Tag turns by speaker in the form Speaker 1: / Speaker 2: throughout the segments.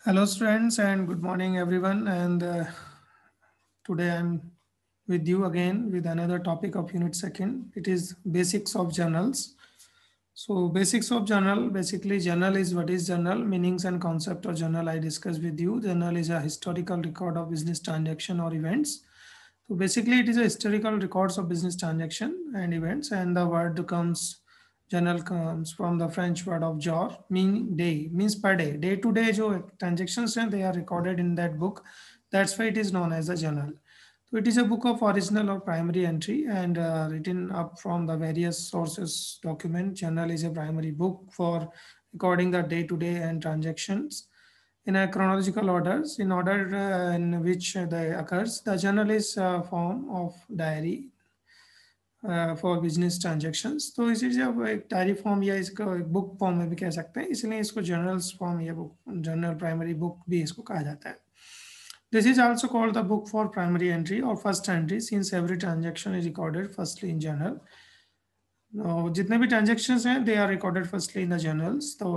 Speaker 1: Hello, students, and good morning, everyone. And today I'm with you again with another topic of Unit Second. It is basics of journals. So, basics of journal basically, journal is what is journal, meanings and concept of journal. I discussed with you. Journal is a historical record of business transaction or events. So, basically, it is a historical records of business transaction and events, and the word comes journal comes from the French word of jour, meaning day, means per day. Day to day, जो transactions हैं, they are recorded in that book. That's why it is known as a journal. So it is a book of original or primary entry and written up from the various sources document. Journal is a primary book for recording the day to day and transactions in a chronological orders in order in which they occurs. The journal is a form of diary for business transactions तो इसे जब एक diary form या इसको एक book form में भी कह सकते हैं इसलिए इसको जर्नल्स फॉर्म या बुक जर्नल प्राइमरी बुक भी इसको कहा जाता है this is also called the book for primary entry और first entry since every transaction is recorded firstly in journal जितने भी ट्रांजेक्शन्स हैं they are recorded firstly in the journals तो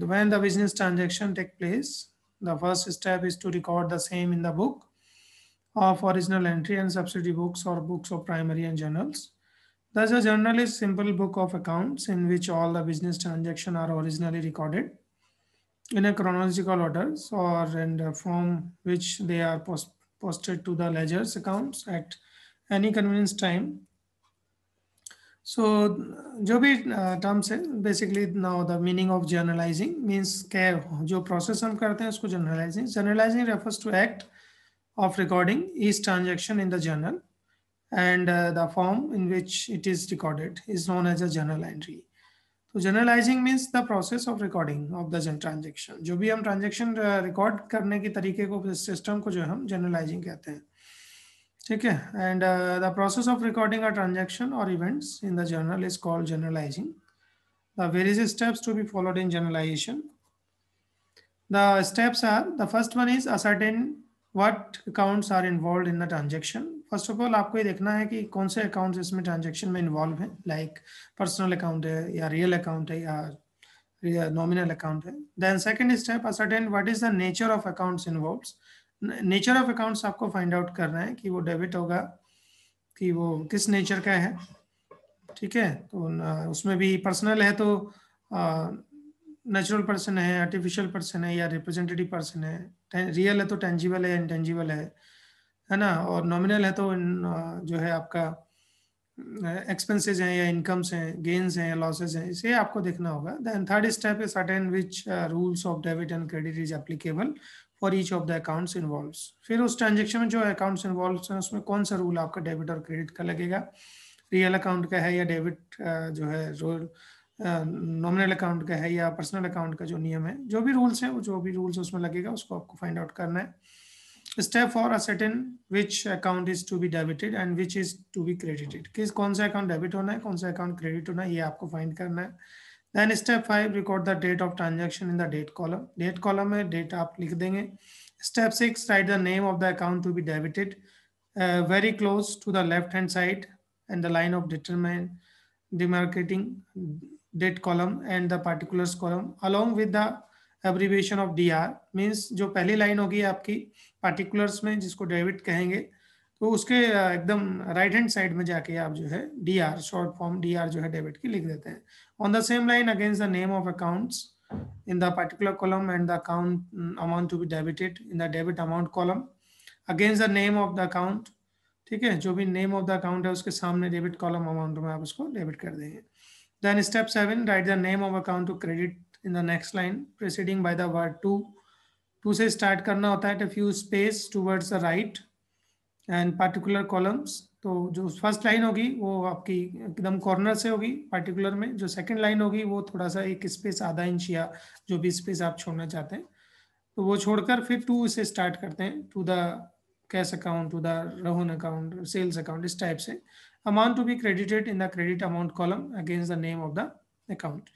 Speaker 1: when the business transaction take place the first step is to record the same in the book of original entry and subsidiary books or books of primary and journals. Thus, a journal is simple book of accounts in which all the business transactions are originally recorded in a chronological order or in the form which they are posted to the ledgers accounts at any convenience time. So, जो भी terms है basically now the meaning of journalizing means क्या जो process हम करते हैं उसको journalizing. Journalizing refers to act of recording each transaction in the journal and the form in which it is recorded is known as a journal entry. तो journalizing means the process of recording of the transaction. जो भी हम transaction record करने की तरीके को system को जो हम journalizing कहते हैं ठीक है and the process of recording a transaction or events in the journal is called journalizing. The various steps to be followed in journalization. The steps are the first one is ascertain what accounts are involved in the transaction. First of all आपको ये देखना है कि कौन से accounts इसमें transaction में involve हैं लाइक पर्सनल अकाउंट है या रियल अकाउंट है या नॉमिनल अकाउंट है then second step ascertain what is the nature of accounts involves nature of accounts आपको फाइंड आउट करना है कि वो डेबिट होगा कि वो किस नेचर का है ठीक है तो उसमें भी पर्सनल है तो नेचुरल पर्सन है आर्टिफिशियल पर्सन है या रिप्रेजेंटेटिव पर्सन है रियल है तो टेंजिबल है इंटेंजिबल है ना और नॉमिनल है तो जो है आपका एक्सपेंसेस हैं या इनकम्स हैं गेन्स हैं या लॉसेस हैं इसे आपको देखना होगा then third step is certain which rules of debit and credit is applicable for each of the accounts involves फिर उस ट्रांजेक्शन में जो अकाउंट्स इन्वॉल्व हैं उसमें कौन सा रूल आपका डेबिट और क्रेडिट का लगेगा रियल अकाउंट का है या डेबिट जो है रोल नॉमिनल अकाउंट का है या पर्सनल अकाउंट का जो नियम है जो भी रूल्स हैं वो जो भी रूल्स उसमें लगेगा उसको आपको फाइंड आउट करना है step for ascertain which account is to be debited and which is to be credited किस कौन सा अकाउंट डेबिट होना है कौन सा अकाउंट क्रेडिट होना है ये आपको फाइंड करना है then step 5 record the date of transaction in the date column में डेट आप लिख देंगे step 6 write the name of the account to be debited very close to the left hand side and the line of demarcating date column and the particulars column along with the abbreviation of D R means जो पहली line होगी आपकी particulars में जिसको debit कहेंगे तो उसके एकदम राइट हैंड साइड में जाके आप जो है D R short form D R जो है डेबिट की लिख देते हैं on the same line against the name of accounts in the particular column and the account amount to be debited in the debit amount column against the name of the account ठीक है जो भी name of the account है उसके सामने debit column amount में आप उसको डेबिट कर देंगे then step 7 write the name of account to credit in the next line preceding by the word to से start करना होता है to few space towards the right and particular columns तो जो फर्स्ट लाइन होगी वो आपकी एकदम कॉर्नर से होगी पार्टिकुलर में जो सेकंड लाइन होगी वो थोड़ा सा एक स्पेस आधा इंच या जो भी स्पेस आप छोड़ना चाहते हैं तो वो छोड़कर फिर टू से स्टार्ट करते हैं to the cash account to the Rohan account sales account इस टाइप से amount to be credited in the credit amount column against the name of the account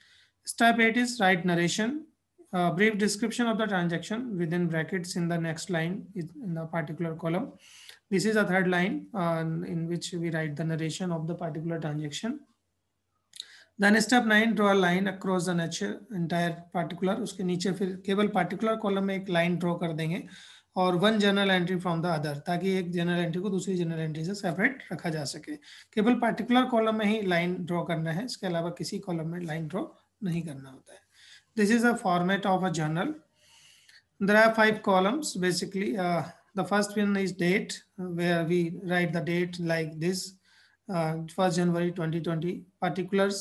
Speaker 1: Step 8 is write narration, a brief description of the transaction within brackets in the next line in the particular column. This is a third line in which we write the narration of the particular transaction. Then step 9, draw line across the entire particular, उसके नीचे फिर केवल particular column में एक line draw कर देंगे और one journal entry from the other, ताकि एक जर्नल एंट्री को दूसरी जर्नल एंट्री से सेपरेट रखा जा सके। केवल पार्टिकुलर कॉलम में ही लाइन ड्रॉ करना है, इसके अलावा किसी कॉलम में लाइन ड्रॉ नहीं करना होता है। This is a format of a journal. There are 5 columns basically. The first one is date, where we write the date like this, 1st January 2020. Particulars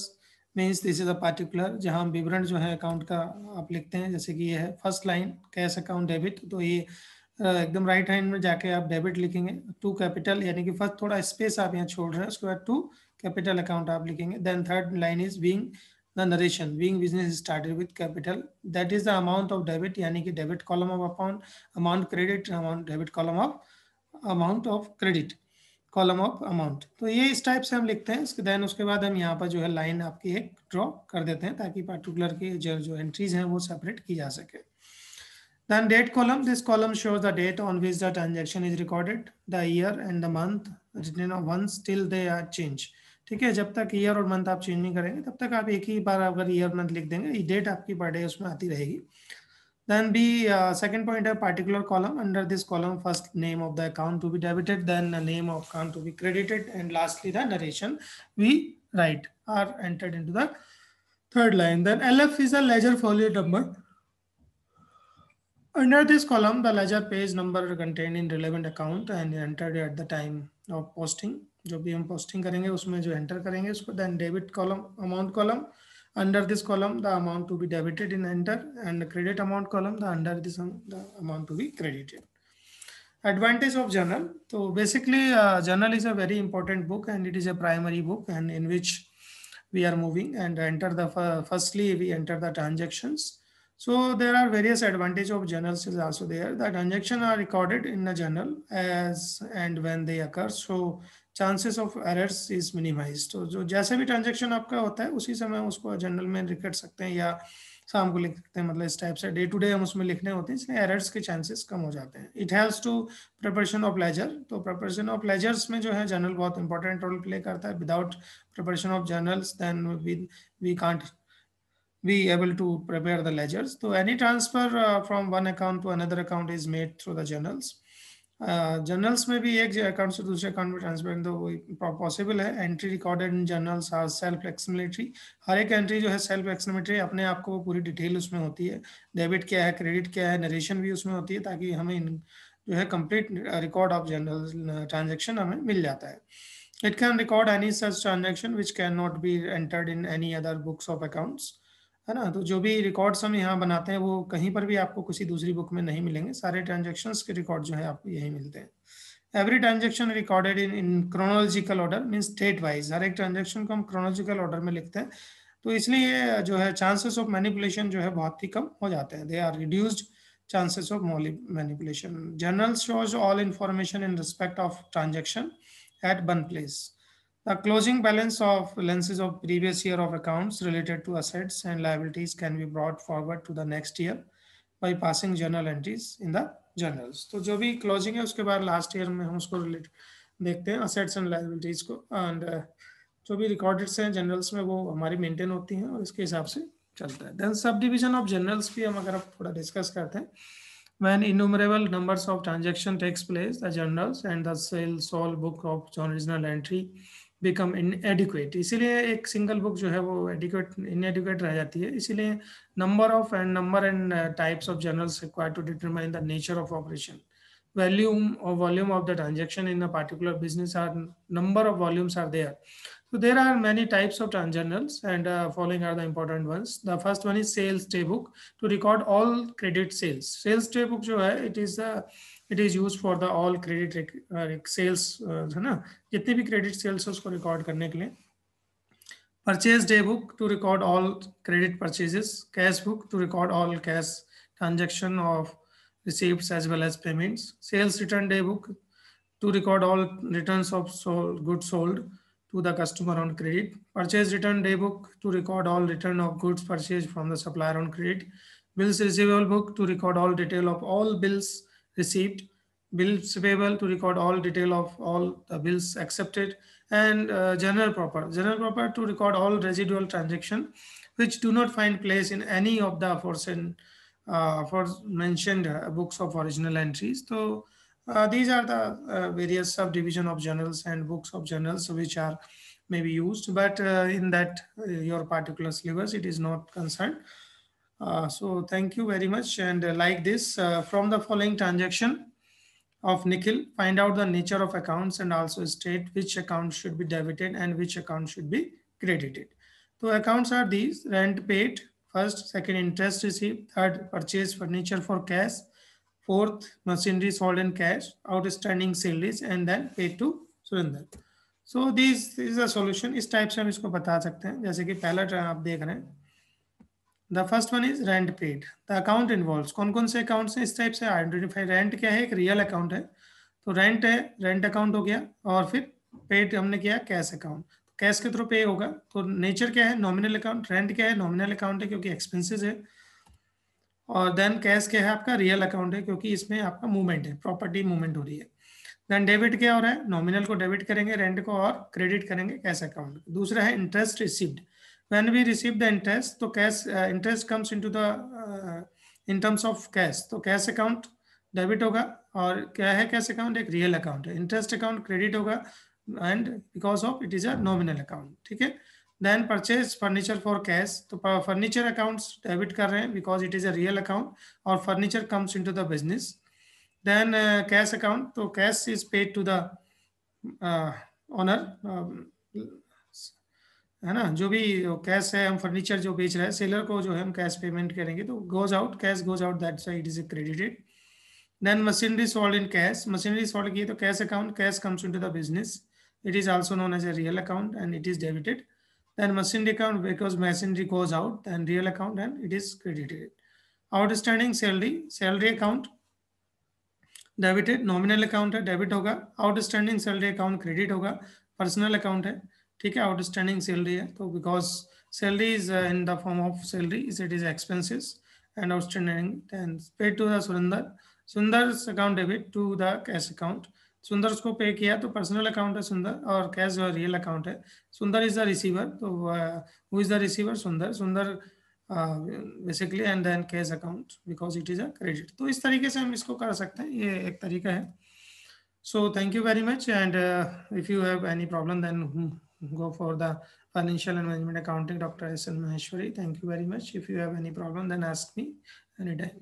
Speaker 1: means this is a particular जहाँ हम विवरण जो है account का आप लिखते हैं, जैसे कि ये है first line cash account debit, तो ये एकदम राइट हैंड में जाके आप डेबिट लिखेंगे, टू कैपिटल, यानी कि फर्स्ट थोड़ा स्पेस आप यहाँ छोड़ रहे हैं, उसके बाद टू कैपिटल अकाउंट आप लिखेंगे. Then third line is being the narration, being business started with capital, that is the amount of debit, यानी कि debit column of amount credit, amount debit column of amount of credit, column of amount. तो ये इस type से हम लिखते हैं. इसके देन उसके बाद हम यहाँ पर जो है लाइन आपकी एक ड्रॉ कर देते हैं, ताकि पर्टिकुलर की जो एंट्रीज हैं वो सेपरेट की जा सके. Then date column, this column shows the date on which the transaction is recorded, the year and the month written once till they are changed. ठीक है, जब तक ईयर और मंथ आप चेंज नहीं करेंगे तब तक आप एक ही बार अगर ईयर मंथ लिख देंगे, ये डेट आपकी पर डे उसमें आती रहेगी. Then be second point है particular column. Under this column, first name of the account to be debited, then the name of account to be credited, and lastly the narration we write are entered into the third line. Then LF is a ledger folio number. Under this column, the ledger page number contained in relevant account and entered at the time of posting. जो भी हम posting करेंगे उसमें जो enter करेंगे उसको. Then debit column, amount column. Under this column, the amount to be debited in enter, and the credit amount column, the under this the amount to be credited. Advantage of journal. So basically, journal is a very important book, and it is a primary book, and in which we are moving and enter the firstly we enter the transactions. So there are various advantages of journals is also there. The transactions are recorded in the journal as and when they occur. So chances of errors is minimized. तो जो जैसे भी transaction आपका होता है उसी समय उसको जर्नल में लिख सकते हैं या शाम को लिख सकते हैं, मतलब इस टाइप से डे टू डे हम उसमें लिखने होते हैं, इसलिए एरर्स के चांसेस कम हो जाते हैं. It helps to preparation of ledger. तो प्रिपरेशन ऑफ लेजर्स में जो है जर्नल बहुत इंपॉर्टेंट रोल प्ले करता है. Without preparation of journals then we can't be able to prepare the ledgers. So any transfer from one account to another account is made through the journals. Journals में भी एक account से दूसरे account में transfer तो possible है. Entry recorded in journals are self explanatory. हर एक एंट्री जो है सेल्फ एक्सप्लेनेटरी, अपने आप को पूरी डिटेल उसमें होती है. डेबिट क्या है, क्रेडिट क्या है, नरेशन भी उसमें होती है, ताकि हमें जो है complete record of general transaction हमें मिल जाता है. It can record any such transaction which can not be entered in any other books of accounts, है ना. तो जो भी रिकॉर्ड्स हम यहाँ बनाते हैं वो कहीं पर भी आपको किसी दूसरी बुक में नहीं मिलेंगे. सारे ट्रांजेक्शन्स के रिकॉर्ड जो है आपको यही मिलते हैं. Every transaction recorded in chronological order means state wise. हर एक ट्रांजेक्शन को हम क्रोनोलॉजिकल ऑर्डर में लिखते हैं, तो इसलिए जो है चांसेस ऑफ मैनिपुलेशन जो है बहुत ही कम हो जाते हैं. They are reduced chances of manipulation. Journal shows all information in respect of transaction at one place. The closing balance of balances of previous year of accounts related to assets and liabilities can be brought forward to the next year by passing journal entries in the journals. तो जो भी closing है उसके बाद last year में हम उसको relate देखते हैं assets and liabilities को, and जो भी recorded हैं journals में वो हमारी maintain होती हैं और इसके हिसाब से चलता है. Then sub division of journals भी हम अगर आप थोड़ा डिस्कस करते हैं. When innumerable numbers of transaction takes place, the journals and the sole book of original entry become inadequate. इसीलिए एक सिंगल बुक जो है वो inadequate रह जाती है. इसीलिए number and types of journals required to determine the nature of operation. Volume of the transaction in a particular business, are number of volumes are there. So there are many types of journals, and following are the important ones. The first one is sales day book, to record all credit sales. Sales day book जो है it is used for the all credit sales, है ना, जितने भी credit sales है उसको record करने के लिए. Purchase day book to record all credit purchases. Cash book to record all cash transaction of receipts as well as payments. Sales return day book to record all returns of goods sold to the customer on credit. Purchase return day book to record all return of goods purchased from the supplier on credit. Bills receivable book to record all detail of all bills received. Bills payable to record all detail of all the bills accepted. And general proper to record all residual transaction which do not find place in any of the mentioned books of original entries. So these are the various subdivision of journals and books of journals which are maybe used, but in that your particular syllabus it is not concerned. So thank you very much. And like this, from the following transaction of Nikhil, find out the nature of accounts and also state which account should be debited and which account should be credited. So accounts are these: rent paid, first, second interest received, third purchase furniture for cash, fourth machinery sold in cash, outstanding salaries, and then paid to Surendra. So this is a solution. इस type से हम इसको बता सकते हैं. जैसे कि पहला आप देख रहे हैं, the first one is rent paid, the account involves. कौन कौन से अकाउंट्स हैं इस टाइप से आइडेंटिफाई. रेंट क्या है, एक रियल अकाउंट है, तो रेंट है, रेंट अकाउंट हो गया. और फिर पेड हमने किया कैश अकाउंट, कैश के थ्रू पे होगा. तो नेचर क्या है, नॉमिनल अकाउंट. रेंट क्या है, नॉमिनल अकाउंट है क्योंकि एक्सपेंसेस है. और देन कैश क्या है, आपका रियल अकाउंट है क्योंकि इसमें आपका मूवमेंट है, प्रॉपर्टी मूवमेंट हो रही है. देन डेबिट क्या हो रहा है, नॉमिनल को डेबिट करेंगे, रेंट को और क्रेडिट करेंगे कैश अकाउंट. दूसरा है interest received. when we receive the interest, तो cash interest comes into the in terms of cash, तो कैश अकाउंट डेबिट होगा. और क्या है कैश अकाउंट, एक रियल अकाउंट है. इंटरेस्ट अकाउंट क्रेडिट होगा and because of it is a nominal account. ठीक है. Then purchase furniture for cash, तो फर्नीचर अकाउंट्स डेबिट कर रहे हैं because it is a real account और furniture comes into the business. Then cash account, तो cash is paid to the owner, है ना. जो भी कैश है, हम फर्नीचर जो बेच रहे हैं, सेलर को जो है हम कैश पेमेंट करेंगे, तो goes out, cash goes out, that's why it is credited. Then machinery sold in cash, machinery sold की तो cash account, cash comes into the business, it is also known as a real account and it is debited. Then machinery account, because machinery goes out, then real account and it is credited. Outstanding salary, salary account debited, nominal account है, debit होगा. Outstanding salary account credit होगा, personal account है. ठीक है, outstanding salary है तो because salary is in the form of salary, it is expenses. And outstanding paid to the Surender, Sundar account debit to the cash account. Sundar उसको पे किया तो पर्सनल अकाउंट है सुंदर, और कैश जो रियल अकाउंट है. सुंदर इज द रिसीवर, तो who is the receiver, Sundar. Sundar basically and then cash account because it is a credit. तो इस तरीके से हम इसको कर सकते हैं, ये एक तरीका है. So thank you very much. And if you have any problem then go for the financial and management accounting, Dr. S. L. Maheshwari. Thank you very much. If you have any problem then ask me anytime.